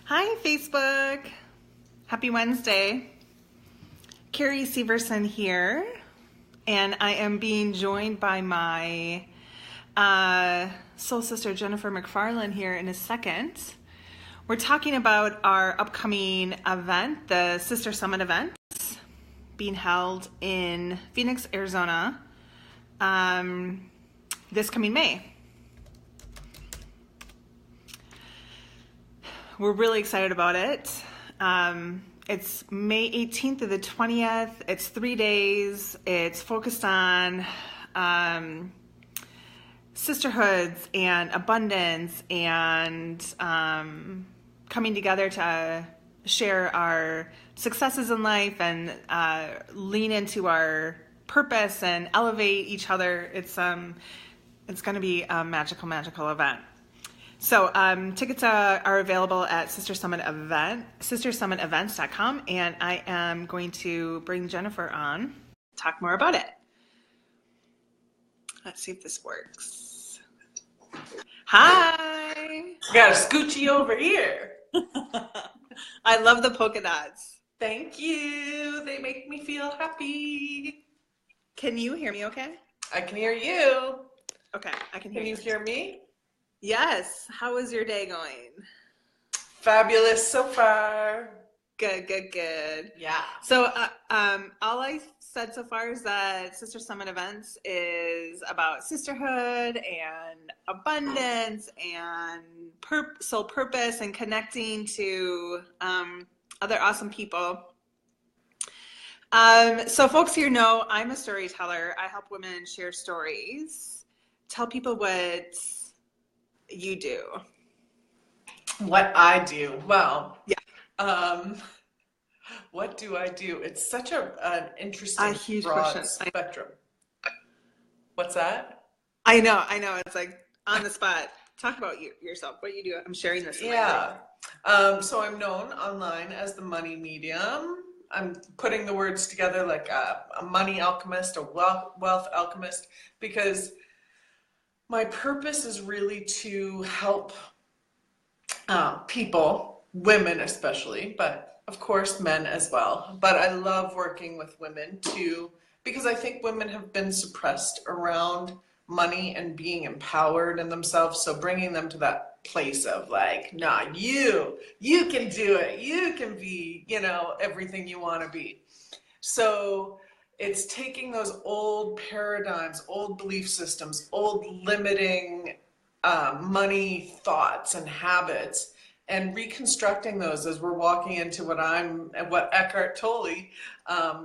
Hi, Facebook. Happy Wednesday. Carrie Severson here, and I am being joined by my soul sister Jennifer McFarland here in a second. We're talking about our upcoming event, the Sister Summit event, being held in Phoenix, Arizona, this coming May. We're really excited about it. It's May 18th to the 20th. It's 3 days. It's focused on sisterhoods and abundance and coming together to share our successes in life and lean into our purpose and elevate each other. It's going to be a magical, magical event. So tickets are available at sistersummitevents.com, and I am going to bring Jennifer on, talk more about it. Let's see if this works. Hi. Got a scoochie over here. I love the polka dots. Thank you. They make me feel happy. Can you hear me okay? I can hear you. Okay, I can hear you. Can you hear me? Yes. How is your day going? Fabulous so far. Good, good, good. Yeah. So all I said so far is that Sister Summit Events is about sisterhood and abundance and soul purpose and connecting to other awesome people. So folks here know I'm a storyteller. I help women share stories. Tell people what you do. What I do? Well, yeah. What do I do? It's such an interesting, huge broad question. spectrum. What's that? I know. It's like on the spot. Talk about yourself. What you do. I'm sharing this. Yeah. So I'm known online as the money medium. I'm putting the words together like a money alchemist, a wealth alchemist, because my purpose is really to help people, women especially, but of course men as well. But I love working with women too, because I think women have been suppressed around money and being empowered in themselves. So bringing them to that place of like, nah, you can do it. You can be, everything you want to be. So it's taking those old paradigms, old belief systems, old limiting money thoughts and habits, and reconstructing those as we're walking into what Eckhart Tolle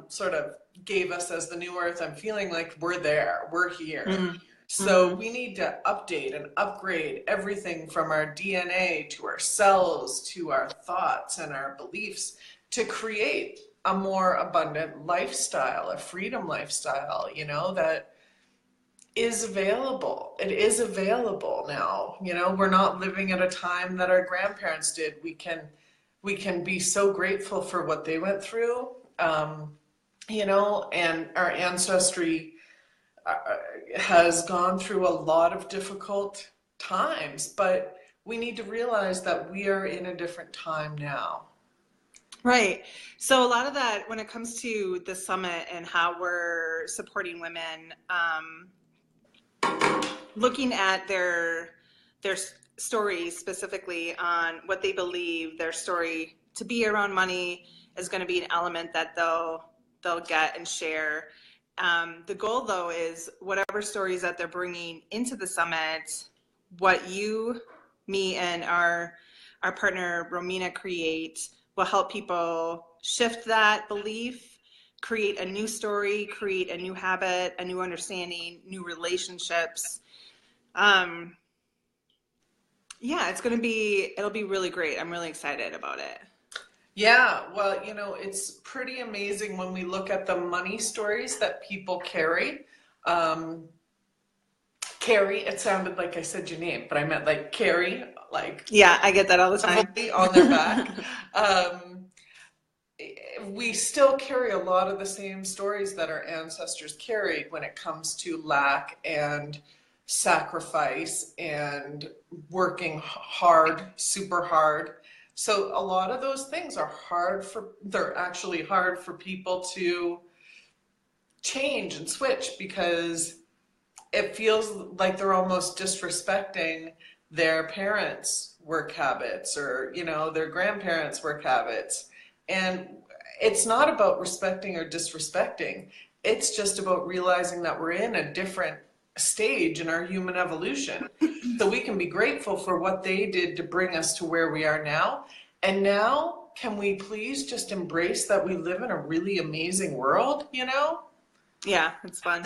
sort of gave us as the new earth. I'm feeling like we're there, we're here. Mm-hmm. So we need to update and upgrade everything from our DNA to our cells to our thoughts and our beliefs to create a more abundant lifestyle, a freedom lifestyle, that is available. It is available now. We're not living at a time that our grandparents did. We can be so grateful for what they went through, and our ancestry has gone through a lot of difficult times, but we need to realize that we are in a different time now. Right. So a lot of that, when it comes to the summit and how we're supporting women, looking at their stories specifically on what they believe their story to be around money is going to be an element that they'll get and share. The goal, though, is whatever stories that they're bringing into the summit, what you, me, and our partner Romina create will help people shift that belief, create a new story, create a new habit, a new understanding, new relationships. It'll be really great. I'm really excited about it. Yeah, well, it's pretty amazing when we look at the money stories that people carry. Carrie, it sounded like I said your name, but I meant like Carrie, like. Yeah, I get that all the time. On their back. We still carry a lot of the same stories that our ancestors carried when it comes to lack and sacrifice and working hard, super hard. So a lot of those things are they're actually hard for people to change and switch because it feels like they're almost disrespecting their parents' work habits or, their grandparents' work habits. And it's not about respecting or disrespecting. It's just about realizing that we're in a different stage in our human evolution. So we can be grateful for what they did to bring us to where we are now. And now, can we please just embrace that we live in a really amazing world, Yeah, it's fun.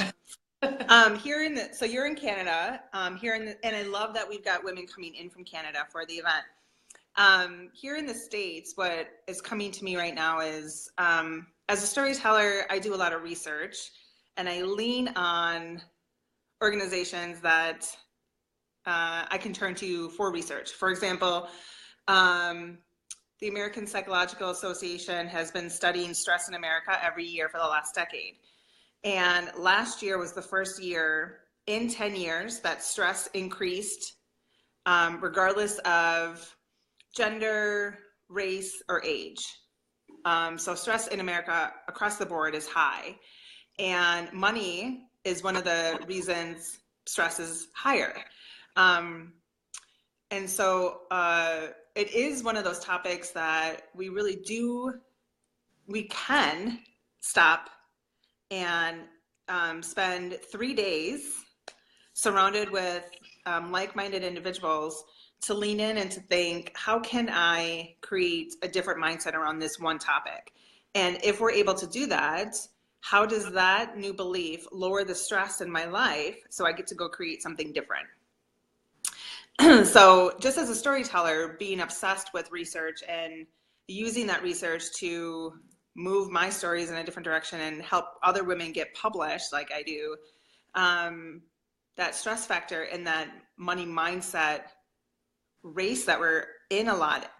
So you're in Canada, and I love that we've got women coming in from Canada for the event. Here in the States, what is coming to me right now is, as a storyteller, I do a lot of research, and I lean on organizations that I can turn to for research. For example, the American Psychological Association has been studying stress in America every year for the last decade. And last year was the first year in 10 years that stress increased, regardless of gender, race, or age. So stress in America across the board is high. And money is one of the reasons stress is higher. And so it is one of those topics that we can stop and spend 3 days surrounded with like-minded individuals to lean in and to think, how can I create a different mindset around this one topic? And if we're able to do that, how does that new belief lower the stress in my life so I get to go create something different? So just as a storyteller, being obsessed with research and using that research to move my stories in a different direction and help other women get published like I do, that stress factor and that money mindset race that we're in a lot,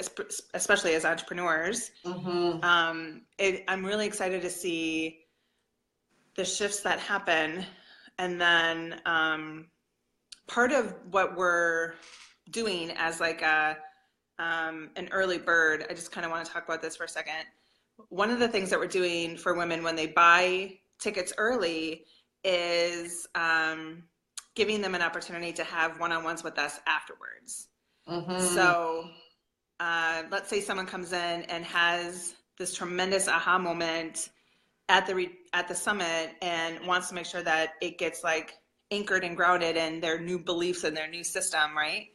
especially as entrepreneurs, I'm really excited to see the shifts that happen. And then part of what we're doing as like an early bird, I just kind of want to talk about this for a second. One of the things that we're doing for women when they buy tickets early is giving them an opportunity to have one-on-ones with us afterwards. So let's say someone comes in and has this tremendous aha moment at the summit and wants to make sure that it gets like anchored and grounded in their new beliefs and their new system, right?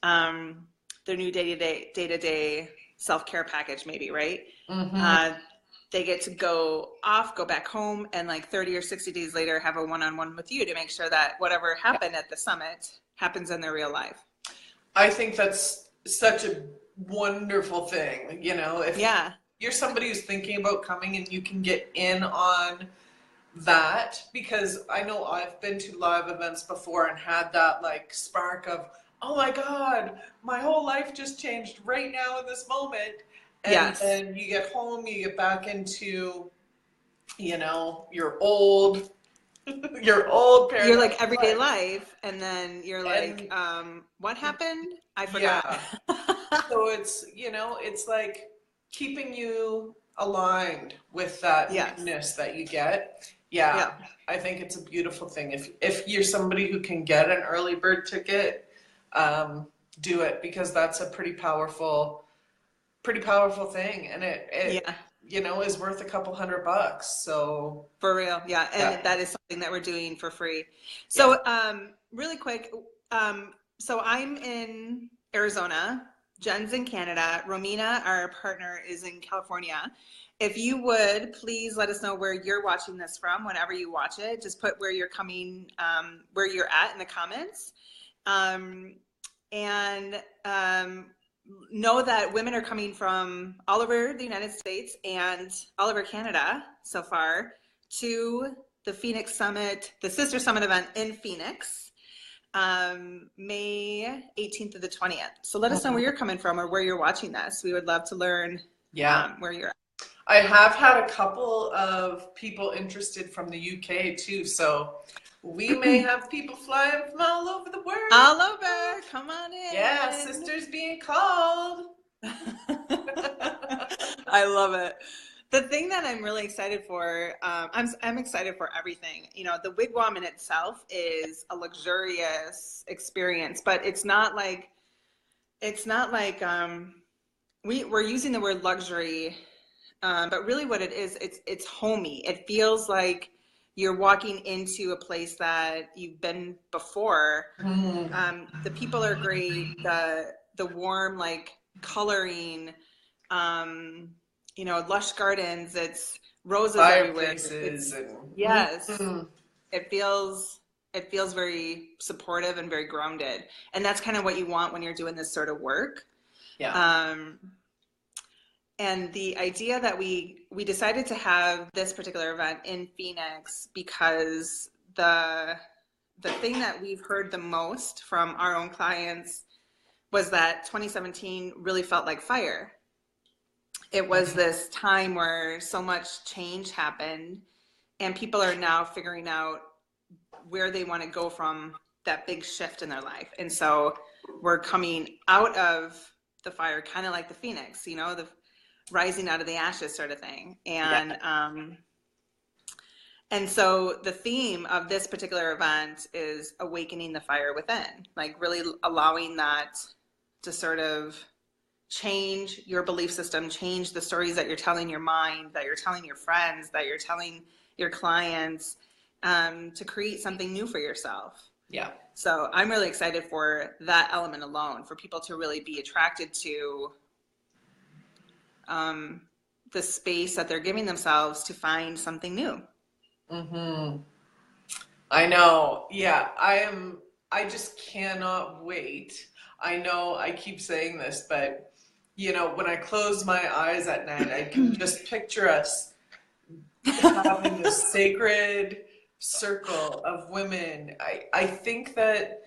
Their new day-to-day self-care package, maybe, right? They get to go back home, and like 30 or 60 days later have a one-on-one with you to make sure that whatever happened at the summit happens in their real life. I think that's such a wonderful thing, if you're somebody who's thinking about coming and you can get in on that, because I know I've been to live events before and had that like spark of, oh my God, my whole life just changed right now in this moment. And then you get home, you get back into, your old paradigm. You're like everyday life, and then you're like, what happened? I forgot. Yeah. So it's, it's like keeping you aligned with that newness that you get. Yeah. I think it's a beautiful thing. If you're somebody who can get an early bird ticket, do it, because that's a pretty powerful thing, and it is worth a couple $100. So for real, and that is something that we're doing for free. So really quick, so I'm in Arizona, Jenn's in Canada, Romina, our partner, is in California. If you would please let us know where you're watching this from whenever you watch it. Just put where you're coming, where you're at in the comments. Know that women are coming from all over the United States and all over Canada so far to the Phoenix Summit, the Sister Summit event in Phoenix, May 18th to the 20th. So let us know where you're coming from or where you're watching this. We would love to learn where you're at. I have had a couple of people interested from the UK too, so we may have people flying from all over the world. All over, come on in. Yeah, sisters being called. I love it. The thing that I'm really excited for, I'm excited for everything. You know, the wigwam in itself is a luxurious experience, but it's not like we're using the word luxury, but really what it is, it's homey. It feels like you're walking into a place that you've been before. Mm. The people are great. The warm like coloring, um, you know, lush gardens. It's roses everywhere. Fireplaces It's and yes. mm, It feels very supportive and very grounded, and that's kind of what you want when you're doing this sort of work. yeah. Um, and the idea that we decided to have this particular event in Phoenix because the thing that we've heard the most from our own clients was that 2017 really felt like fire. It was this time where so much change happened, and people are now figuring out where they want to go from that big shift in their life. And so we're coming out of the fire, kind of like the phoenix, you know, the rising out of the ashes sort of thing. Yeah. And so the theme of this particular event is awakening the fire within, like really allowing that to sort of change your belief system, change the stories that you're telling your mind, that you're telling your friends, that you're telling your clients, to create something new for yourself. Yeah. So I'm really excited for that element alone, for people to really be attracted to the space that they're giving themselves to find something new. Hmm. I know. Yeah, I just cannot wait. I know I keep saying this, but when I close my eyes at night, I can just picture us having this sacred circle of women. I think that,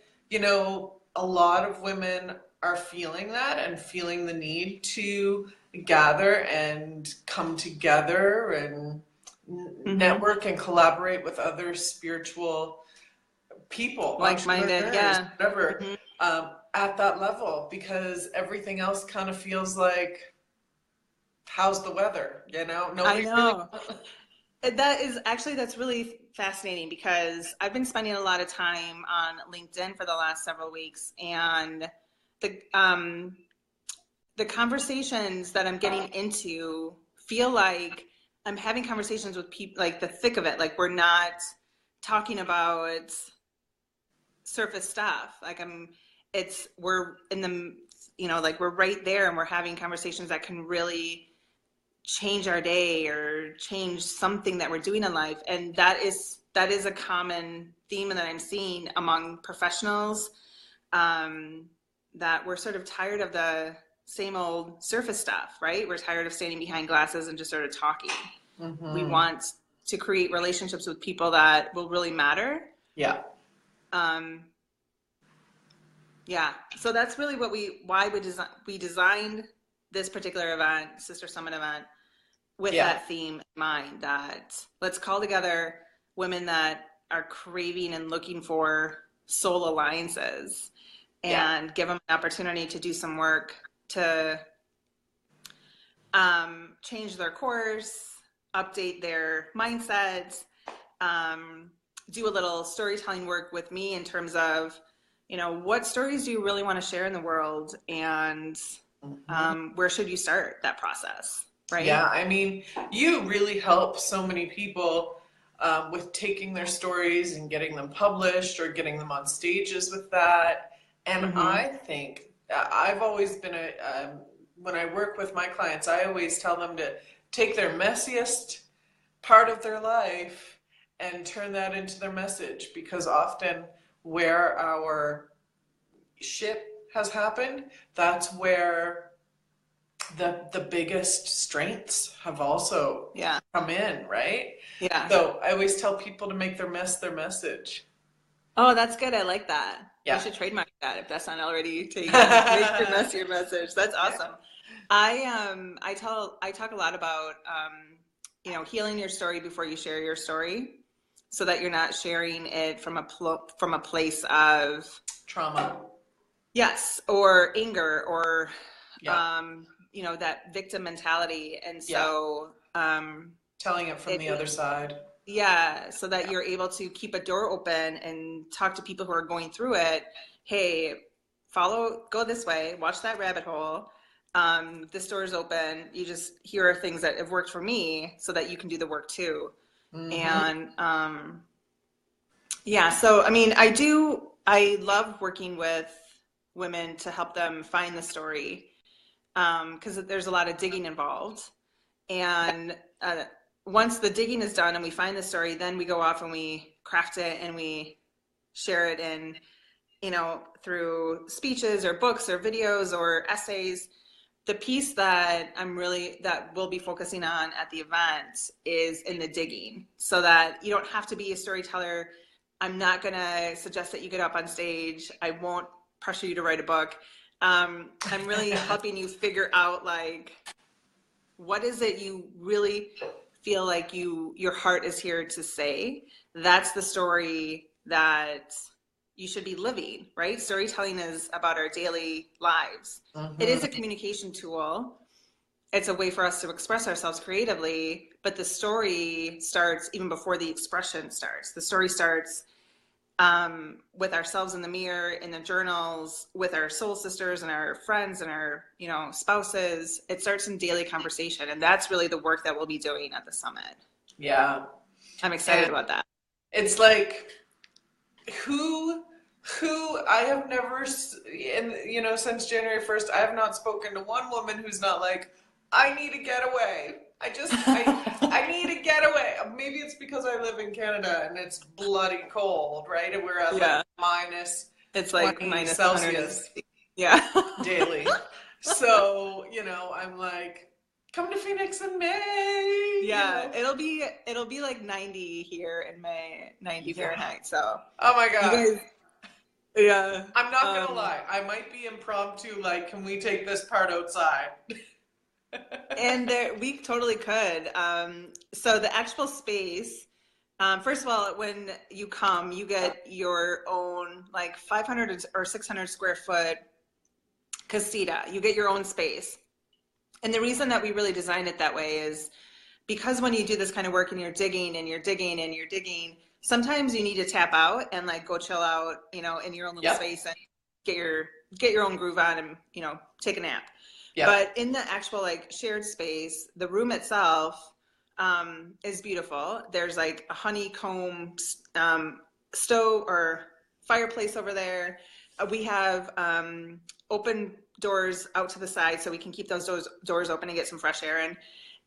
a lot of women are feeling that and feeling the need to gather and come together and Mm-hmm. network and collaborate with other spiritual people, Like-minded, entrepreneurs, yeah. whatever, Mm-hmm. at that level, because everything else kind of feels like, how's the weather? I Nobody really. know. That's really fascinating because I've been spending a lot of time on LinkedIn for the last several weeks, and the um, the conversations that I'm getting into feel like I'm having conversations with people, like the thick of it. Like we're not talking about surface stuff. We're in the, like we're right there and we're having conversations that can really change our day or change something that we're doing in life. And that is a common theme that I'm seeing among professionals, that we're sort of tired of the same old surface stuff, right? We're tired of standing behind glasses and just sort of talking. We Hmm. want to create relationships with people that will really matter. Yeah. Um, yeah, so that's really why we designed this particular event, Sister Summit event, with Yeah. that theme in mind, that let's call together women that are craving and looking for soul alliances Yeah. and give them an opportunity to do some work to change their course, update their mindsets, do a little storytelling work with me in terms of, what stories do you really want to share in the world, and Hmm. where should you start that process, Yeah, right? I mean, you really help so many people with taking their stories and getting them published or getting them on stages with that. And Mm-hmm. I think I've always been when I work with my clients, I always tell them to take their messiest part of their life and turn that into their message, because often where our shit has happened, that's where the biggest strengths have also Yeah. come in, right? Yeah. So I always tell people to make their mess their message. Oh, that's good. I like that. We Yeah. should trademark that if that's not already taken. Make your mess your message. That's Yeah. awesome. I talk a lot about healing your story before you share your story, so that you're not sharing it from a place of Trauma. yes, or anger, or Yeah. That victim mentality. And Yeah. so, Telling it from the other side. yeah, so that you're able to keep a door open and talk to people who are going through it. Hey, go this way, watch that rabbit hole. This door is open. You just, here are things that have worked for me so that you can do the work too. Mm-hmm. And yeah, so I mean, I love working with women to help them find the story because there's a lot of digging involved. And once the digging is done and we find the story, then we go off and we craft it and we share it in, through speeches or books or videos or essays. The piece that we'll be focusing on at the event is in the digging, so that you don't have to be a storyteller. I'm not going to suggest that you get up on stage. I won't pressure you to write a book. I'm really helping you figure out, like, what is it you really feel like your heart is here to say. That's the story that you should be living, right? Storytelling is about our daily lives. Mm-hmm. It is a communication tool. It's a way for us to express ourselves creatively, but the story starts even before the expression starts. The story starts with ourselves in the mirror, in the journals, with our soul sisters and our friends and our, spouses. It starts in daily conversation. And that's really the work that we'll be doing at the summit. Yeah. I'm excited about that. It's like, who I have never, since January 1st, I have not spoken to one woman who's not like, I need a getaway. I need a getaway. Maybe it's because I live in Canada and it's bloody cold, right? And we're at like minus it's like 20 minus Celsius daily. So, I'm like, come to Phoenix in May. Yeah, it'll be like 90 here in May, 90 Fahrenheit. So oh my God. You guys, yeah. I'm not gonna lie. I might be impromptu, like, can we take this part outside? And we totally could. So the actual space, first of all, when you come, you get your own like 500 or 600 square foot casita. You get your own space. And the reason that we really designed it that way is because when you do this kind of work and you're digging and you're digging and you're digging, sometimes you need to tap out and like go chill out, in your own little space and get your own groove on and, take a nap. Yep. But in the actual like shared space, the room itself is beautiful. There's like a honeycomb stove or fireplace over there. We have open doors out to the side so we can keep those doors open and get some fresh air in.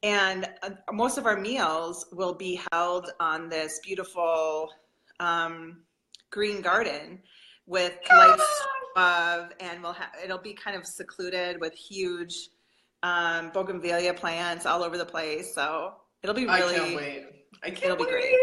And most of our meals will be held on this beautiful green garden with lights above, and it'll be kind of secluded with huge bougainvillea plants all over the place. So it'll be really. I can't wait. It'll be great.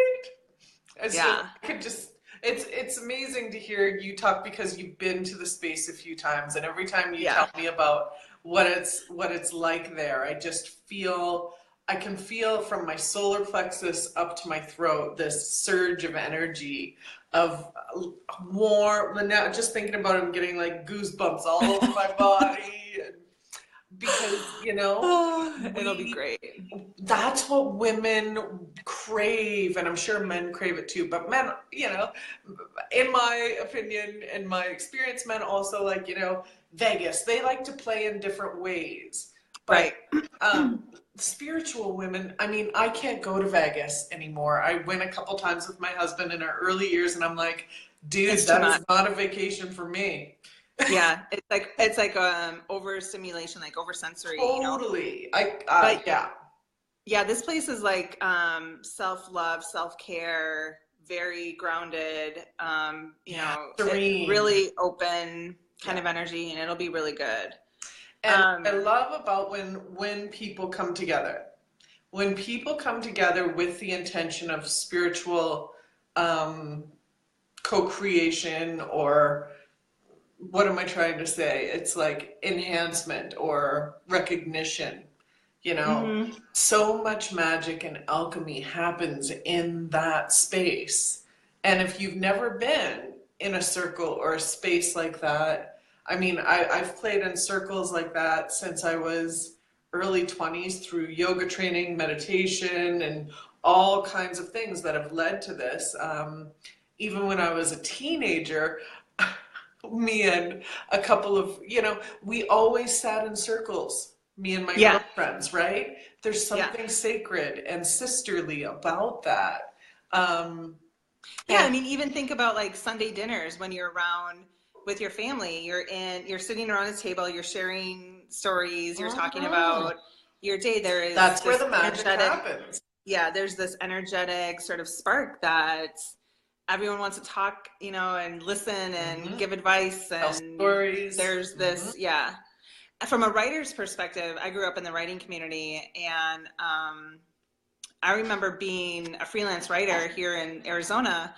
It's amazing to hear you talk because you've been to the space a few times, and every time you tell me about what it's like there, I can feel from my solar plexus up to my throat this surge of energy of warm. Now just thinking about it, I'm getting like goosebumps all over my body. Because, it'll be great. That's what women crave, and I'm sure men crave it too. But men, in my opinion and my experience, men also like, Vegas. They like to play in different ways. But, spiritual women, I mean, I can't go to Vegas anymore. I went a couple times with my husband in our early years, and I'm like, dude, that is not a vacation for me. Yeah, it's like overstimulation, like oversensory. Totally. Yeah, this place is like self-love, self-care, very grounded. Really open kind of energy, and it'll be really good. And I love about when people come together. When people come together with the intention of spiritual co-creation, or what am I trying to say? It's like enhancement or recognition. So much magic and alchemy happens in that space. And if you've never been in a circle or a space like that, I mean, I've played in circles like that since I was early 20s through yoga training, meditation, and all kinds of things that have led to this. Even when I was a teenager, me and a couple of, we always sat in circles, me and my Yeah. girlfriends, right? There's Yeah. something sacred and sisterly about that. Yeah, I And mean, even think about like Sunday dinners when you're around with your family. You're sitting around a table, you're sharing stories, you're talking Mhm. about your day. There is That's where this the magic energetic, happens. yeah, there's this energetic sort of spark that everyone wants to talk, and listen and Hmm. give advice. Tell And stories. there's Hmm. this, yeah. From a writer's perspective, I grew up in the writing community, and I remember being a freelance writer here in Arizona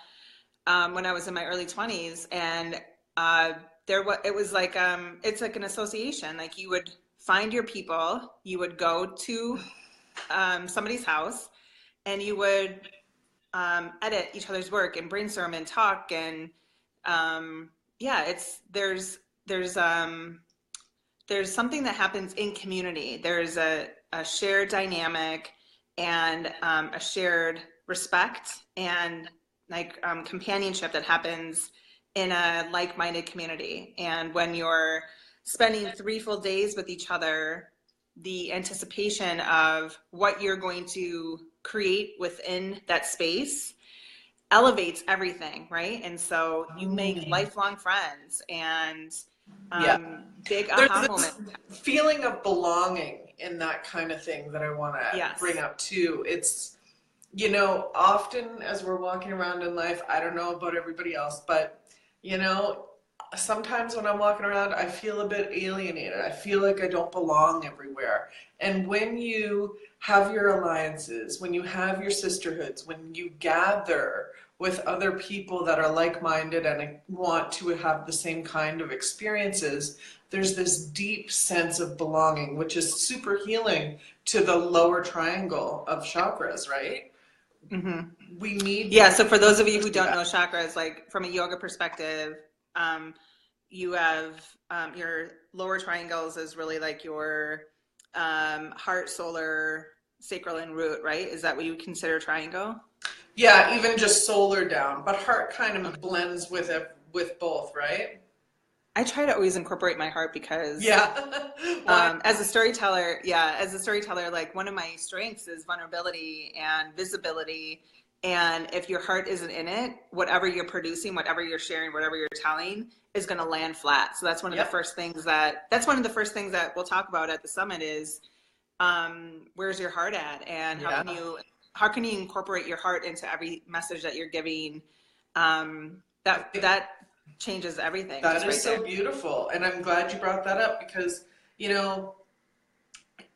when I was in my early 20s, and uh, it was like it's like an association. Like you would find your people, you would go to somebody's house, and you would edit each other's work and brainstorm and talk. And yeah, there's something that happens in community. There's a shared dynamic and a shared respect and like companionship that happens in a like-minded community. And when you're spending 3 full days with each other, the anticipation of what you're going to create within that space elevates everything, right? And so you make Mm. lifelong friends and Yeah. big There's aha this moments. feeling of belonging in that kind of thing that I want to bring Yes. up too. It's, often as we're walking around in life, I don't know about everybody else, but, you know, sometimes when I'm walking around, I feel a bit alienated. I feel like I don't belong everywhere. And when you have your alliances, when you have your sisterhoods, when you gather with other people that are like-minded and want to have the same kind of experiences, there's this deep sense of belonging, which is super healing to the lower triangle of chakras, right? Hmm. We need Yeah. So for those of you to who see don't that. know chakras, like from a yoga perspective, you have your lower triangles is really like your heart, solar, sacral, and root, right? Is that what you would consider triangle? Yeah, even just solar down, but heart kind Okay. of blends with it with both, right? I try to always incorporate my heart because Yeah. Why as a not? storyteller, yeah, as a storyteller, like one of my strengths is vulnerability and visibility. And if your heart isn't in it, whatever you're producing, whatever you're sharing, whatever you're telling is going to land flat. So that's one of the Yep. first things that we'll talk about at the summit is where's your heart at, and Yeah. how can you incorporate your heart into every message that you're giving? I think That changes everything that just is right there. so beautiful. And I'm glad you brought that up because, you know,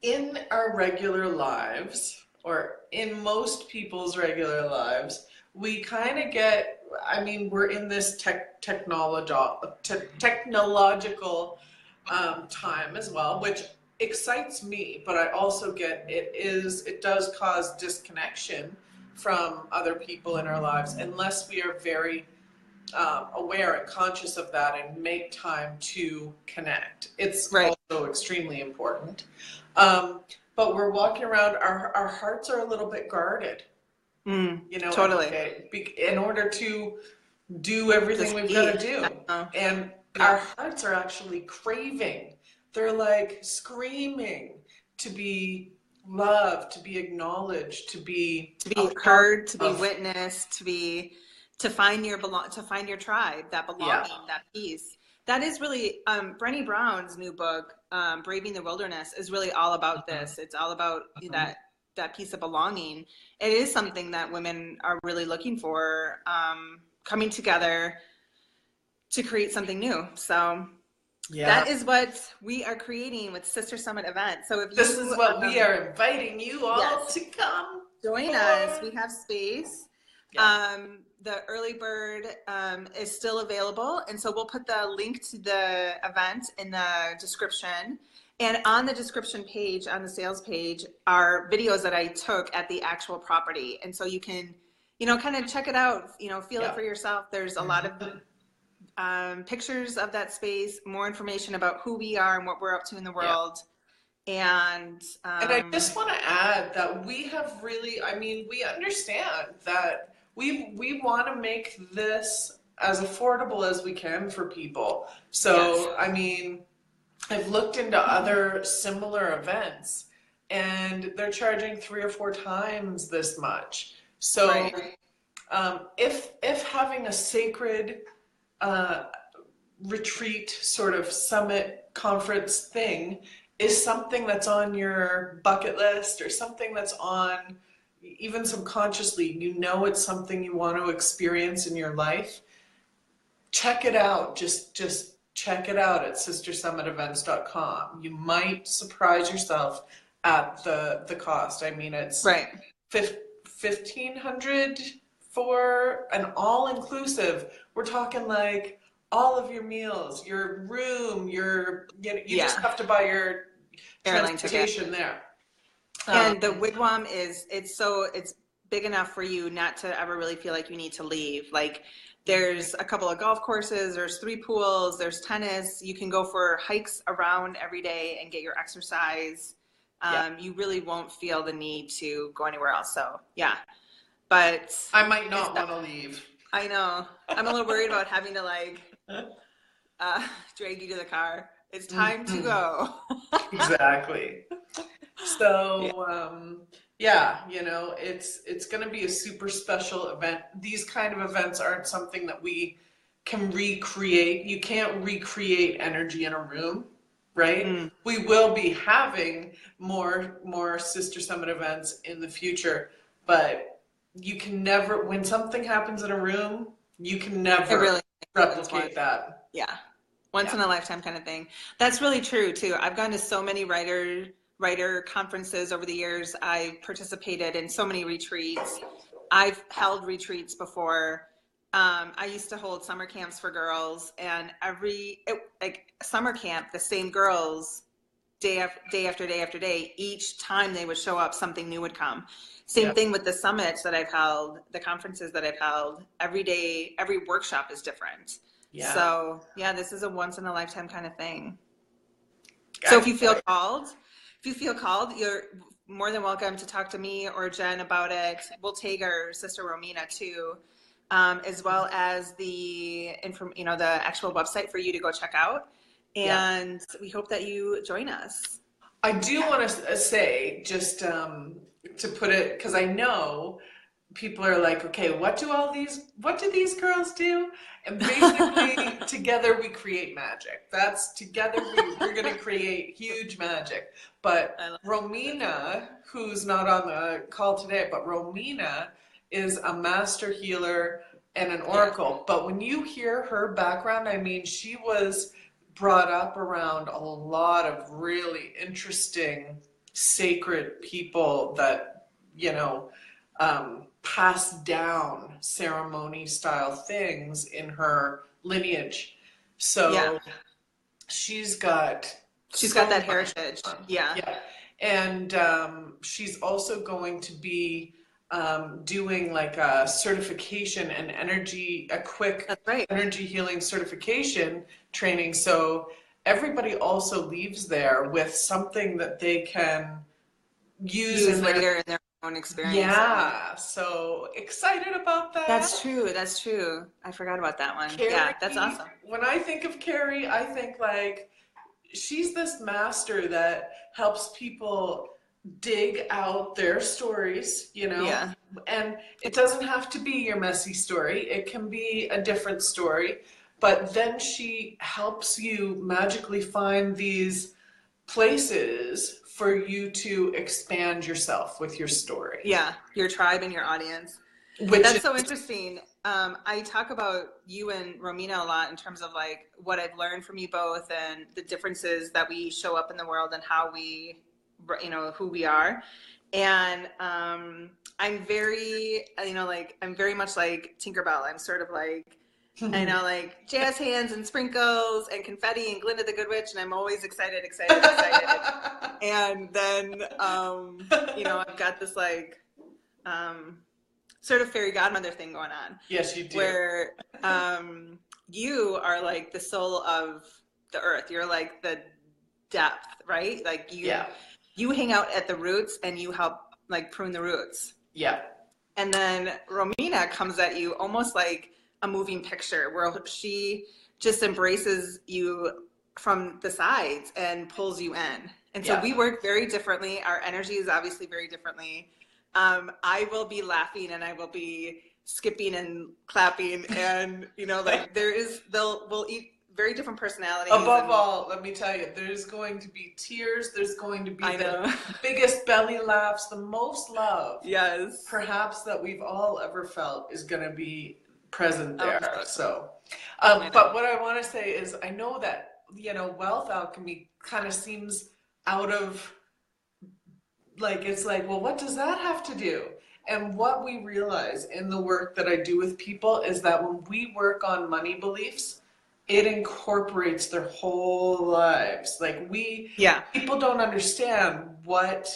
in our regular lives, or in most people's regular lives, we kind of get, I mean, we're in this technological time as well, which excites me, but I also get it does cause disconnection from other people in our lives unless we are very aware and conscious of that and make time to connect. It's Right. also extremely important. Um, but we're walking around, our hearts are a little bit guarded, every Totally. day in order to do everything Just we've got be. to do. And Yeah. our hearts are actually craving. They're like screaming to be loved, to be acknowledged, to be To a be part heard, to be of, witnessed, to find your tribe, that yeah. belonging, that peace. That is really Brené Brown's new book, Braving the Wilderness, is really all about this. It's all about that piece of belonging. It is something that women are really looking for, coming together to create something new. So Yeah. that is what we are creating with Sister Summit event. So if This is you, what we are inviting you all yes, to come join us. for. We have space. Yeah. The early bird is still available, and so we'll put the link to the event in the description. And on the description page, on the sales page, are videos that I took at the actual property, and so you can, kind of check it out. Feel it Yeah. for yourself. There's a lot of pictures of that space, more information about who we are and what we're up to in the world. And I just want to add that we have really, I mean, we understand that we want to make this as affordable as we can for people. So, yes. I mean, I've looked into other similar events and they're charging 3 or 4 times this much. So, Right. if having a sacred uh, retreat sort of summit conference thing is something that's on your bucket list or something that's on even subconsciously, you know it's something you want to experience in your life, check it out. Just check it out at sistersummitevents.com. You might surprise yourself at the cost. I mean, it's Right. 1,500 for an all-inclusive. We're talking like all of your meals, your room, you just have to buy your Airline transportation ticket. there. And the wigwam it's big enough for you not to ever really feel like you need to leave. Like there's a couple of golf courses, there's 3 pools, there's tennis. You can go for hikes around every day and get your exercise. You really won't feel the need to go anywhere else. So yeah, but I might not want to leave. I know. I'm a little worried about having to like drag you to the car. It's time to go. Exactly. So, yeah, you know, it's going to be a super special event. These kind of events aren't something that we can recreate. You can't recreate energy in a room, right? We will be having more Sister Summit events in the future, but you can never, when something happens in a room, you can never really replicate that. Yeah. Once in a lifetime kind of thing. That's really true too. I've gone to so many writer conferences over the years. I've participated in so many retreats. I've held retreats before. I used to hold summer camps for girls, and like summer camp, the same girls day after day, each time they would show up, something new would come. Same thing with the summits that I've held, the conferences that I've held. Every day, every workshop is different. Yeah. So yeah, this is a once in a lifetime kind of thing. So if you feel called, you're more than welcome to talk to me or Jen about it. We'll tag our sister Romina too, as well as the actual website for you to go check out. And we hope that you join us. I do want to say, just to put it, because I know people are like, okay, what do these girls do? And basically, together we create magic. Together we're going to create huge magic. But Romina, who's not on the call today, but Romina is a master healer and an oracle. But when you hear her background, I mean, she was brought up around a lot of really interesting, sacred people that, passed down ceremony style things in her lineage. So she's got that heritage. Yeah. And she's also going to be doing like a certification and a quick energy healing certification training. So everybody also leaves there with something that they can use later in their own experience. Yeah, so excited about that. That's true. I forgot about that one. Carrie, yeah, that's awesome. When I think of Carrie, I think like she's this master that helps people dig out their stories, and it doesn't have to be your messy story. It can be a different story, but then she helps you magically find these places for you to expand yourself with your story. Yeah, your tribe and your audience. That's so interesting. I talk about you and Romina a lot in terms of like what I've learned from you both and the differences that we show up in the world and how we, who we are. And I'm very, I'm very much like Tinkerbell. I'm sort of like, like jazz hands and sprinkles and confetti and Glinda the Good Witch, and I'm always excited. And then, I've got this like sort of fairy godmother thing going on. Yes, you do. Where you are like the soul of the earth. You're like the depth, right? Like Yeah. you hang out at the roots and you help like prune the roots. Yeah. And then Romina comes at you almost like a moving picture where she just embraces you from the sides and pulls you in. And so we work very differently. Our energy is obviously very differently. I will be laughing and I will be skipping and clapping, and like we'll eat very different personalities. Above all, let me tell you, there's going to be tears. There's going to be the biggest belly laughs, the most love, yes, perhaps that we've all ever felt is going to be present there. But what I want to say is, I know that wealth alchemy kind of seems out of, like, it's like, well, what does that have to do? And what we realize in the work that I do with people is that when we work on money beliefs, it incorporates their whole lives. Like people don't understand what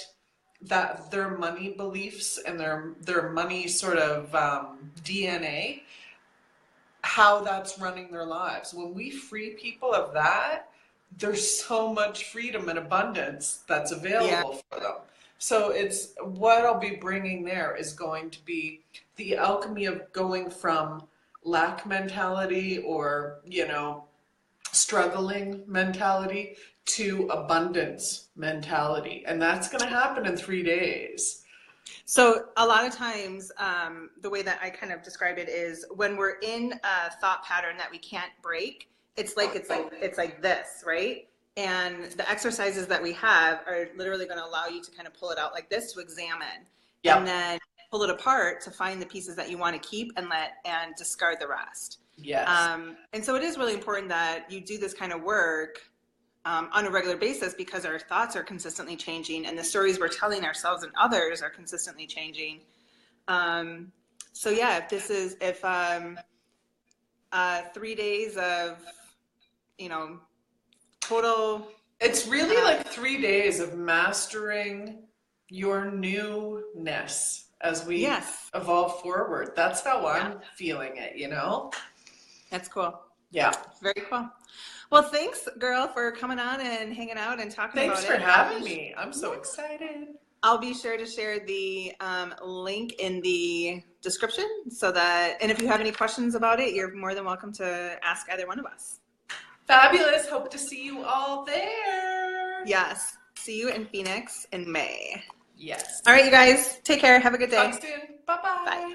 their money beliefs and their money sort of DNA, how that's running their lives. When we free people of that, there's so much freedom and abundance that's available for them. So it's what I'll be bringing there is going to be the alchemy of going from lack mentality or, struggling mentality to abundance mentality. And that's going to happen in 3 days. So a lot of times, the way that I kind of describe it is when we're in a thought pattern that we can't break, it's like this, right? And the exercises that we have are literally going to allow you to kind of pull it out like this to examine, and then pull it apart to find the pieces that you want to keep and discard the rest. Yes. And so it is really important that you do this kind of work on a regular basis, because our thoughts are consistently changing and the stories we're telling ourselves and others are consistently changing. So yeah, if 3 days of, total. It's really like 3 days of mastering your newness as we evolve forward. That's how I'm feeling it, That's cool. Yeah. Very cool. Well, thanks, girl, for coming on and hanging out and talking about it. Thanks for having me. I'm so excited. I'll be sure to share the link in the description and if you have any questions about it, you're more than welcome to ask either one of us. Fabulous. Hope to see you all there. Yes. See you in Phoenix in May. Yes. All right, you guys. Take care. Have a good day. Talk soon. Bye-bye. Bye.